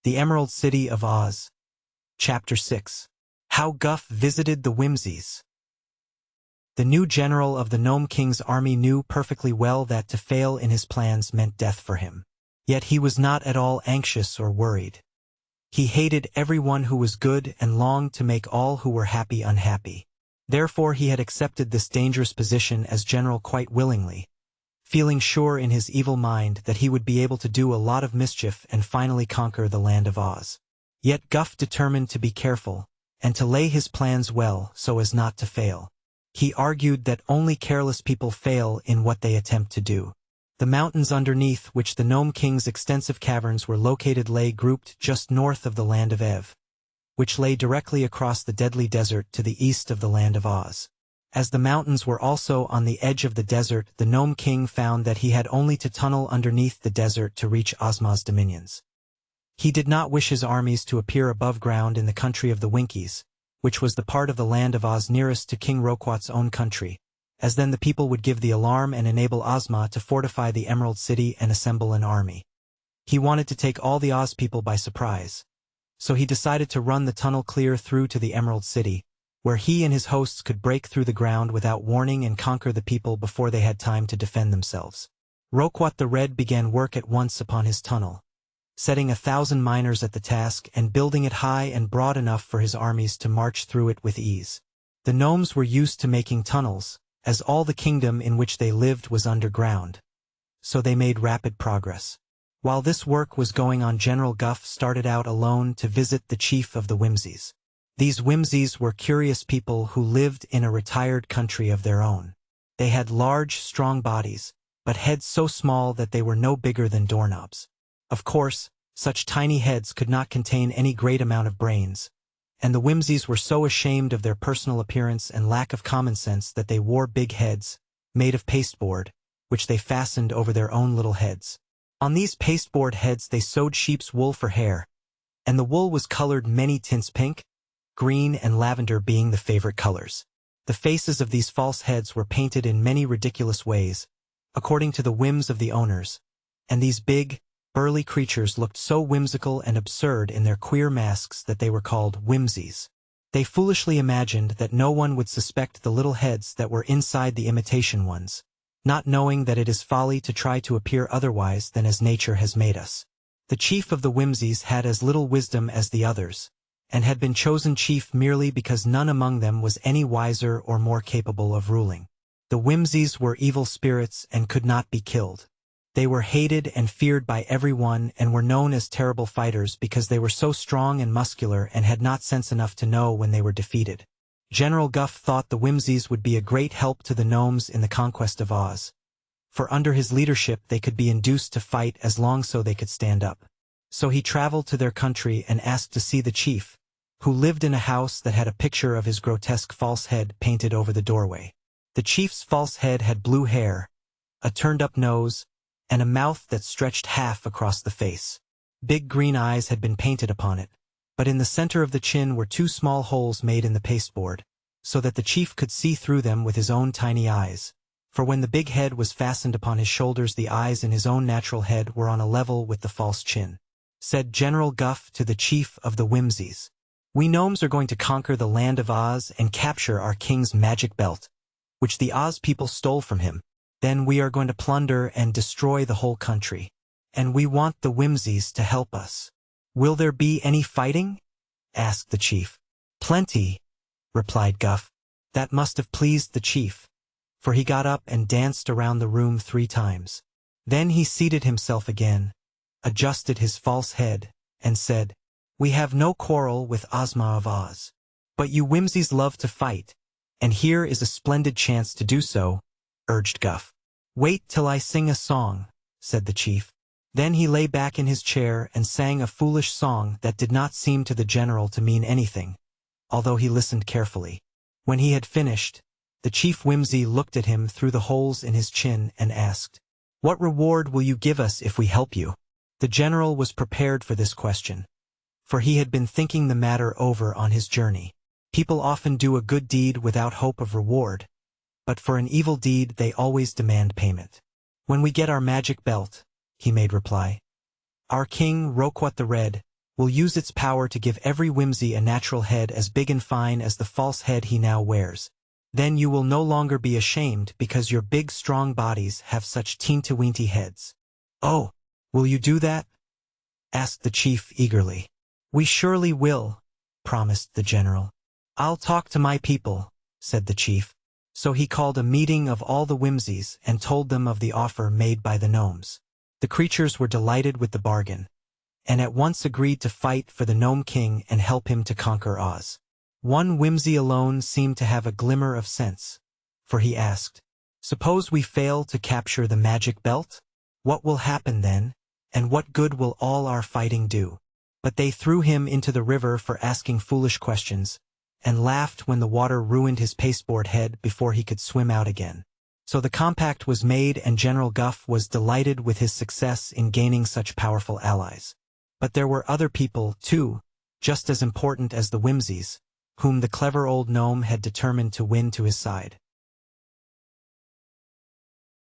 The Emerald City of Oz. Chapter 6. How Guff Visited the Whimsies. The new general of the Gnome King's army knew perfectly well that to fail in his plans meant death for him. Yet he was not at all anxious or worried. He hated everyone who was good and longed to make all who were happy unhappy. Therefore he had accepted this dangerous position as general quite willingly, feeling sure in his evil mind that he would be able to do a lot of mischief and finally conquer the land of Oz. Yet Guff determined to be careful, and to lay his plans well so as not to fail. He argued that only careless people fail in what they attempt to do. The mountains underneath which the Gnome King's extensive caverns were located lay grouped just north of the land of Ev, which lay directly across the deadly desert to the east of the land of Oz. As the mountains were also on the edge of the desert, the Gnome King found that he had only to tunnel underneath the desert to reach Ozma's dominions. He did not wish his armies to appear above ground in the country of the Winkies, which was the part of the land of Oz nearest to King Roquat's own country, as then the people would give the alarm and enable Ozma to fortify the Emerald City and assemble an army. He wanted to take all the Oz people by surprise, so he decided to run the tunnel clear through to the Emerald City, where he and his hosts could break through the ground without warning and conquer the people before they had time to defend themselves. Roquat the Red began work at once upon his tunnel, setting 1,000 miners at the task and building it high and broad enough for his armies to march through it with ease. The gnomes were used to making tunnels, as all the kingdom in which they lived was underground, so they made rapid progress. While this work was going on, General Guff started out alone to visit the chief of the Whimsies. These Whimsies were curious people who lived in a retired country of their own. They had large, strong bodies, but heads so small that they were no bigger than doorknobs. Of course, such tiny heads could not contain any great amount of brains, and the Whimsies were so ashamed of their personal appearance and lack of common sense that they wore big heads, made of pasteboard, which they fastened over their own little heads. On these pasteboard heads they sewed sheep's wool for hair, and the wool was colored many tints: pink, green, and lavender being the favorite colors. The faces of these false heads were painted in many ridiculous ways, according to the whims of the owners, and these big, burly creatures looked so whimsical and absurd in their queer masks that they were called Whimsies. They foolishly imagined that no one would suspect the little heads that were inside the imitation ones, not knowing that it is folly to try to appear otherwise than as nature has made us. The chief of the Whimsies had as little wisdom as the others, and had been chosen chief merely because none among them was any wiser or more capable of ruling. The Whimsies were evil spirits and could not be killed. They were hated and feared by everyone and were known as terrible fighters because they were so strong and muscular and had not sense enough to know when they were defeated. General Guff thought the Whimsies would be a great help to the gnomes in the conquest of Oz, for under his leadership they could be induced to fight as long so they could stand up. So he traveled to their country and asked to see the chief, who lived in a house that had a picture of his grotesque false head painted over the doorway. The chief's false head had blue hair, a turned-up nose, and a mouth that stretched half across the face. Big green eyes had been painted upon it, but in the center of the chin were 2 small holes made in the pasteboard, so that the chief could see through them with his own tiny eyes, for when the big head was fastened upon his shoulders the eyes in his own natural head were on a level with the false chin. Said General Guff to the chief of the Whimsies, "We gnomes are going to conquer the land of Oz and capture our king's magic belt, which the Oz people stole from him. Then we are going to plunder and destroy the whole country, and we want the Whimsies to help us." "Will there be any fighting?" asked the chief. "Plenty," replied Guff. That must have pleased the chief, for he got up and danced around the room 3 times. Then he seated himself again, adjusted his false head, and said, "We have no quarrel with Ozma of Oz. But you Whimsies love to fight, and here is a splendid chance to do so," urged Guff. "Wait till I sing a song," said the chief. Then he lay back in his chair and sang a foolish song that did not seem to the general to mean anything, although he listened carefully. When he had finished, the chief Whimsy looked at him through the holes in his chin and asked, "What reward will you give us if we help you?" The general was prepared for this question, for he had been thinking the matter over on his journey. People often do a good deed without hope of reward, but for an evil deed they always demand payment. "When we get our magic belt," he made reply. "Our king, Roquat the Red, will use its power to give every whimsy a natural head as big and fine as the false head he now wears. Then you will no longer be ashamed because your big strong bodies have such teeny-weeny heads." "Oh, will you do that?" asked the chief eagerly. "We surely will," promised the general. "I'll talk to my people," said the chief. So he called a meeting of all the whimsies and told them of the offer made by the gnomes. The creatures were delighted with the bargain, and at once agreed to fight for the Gnome King and help him to conquer Oz. One whimsy alone seemed to have a glimmer of sense, for he asked, "Suppose we fail to capture the magic belt? What will happen then, and what good will all our fighting do?" But they threw him into the river for asking foolish questions, and laughed when the water ruined his pasteboard head before he could swim out again. So the compact was made, and General Guff was delighted with his success in gaining such powerful allies. But there were other people, too, just as important as the whimsies, whom the clever old gnome had determined to win to his side.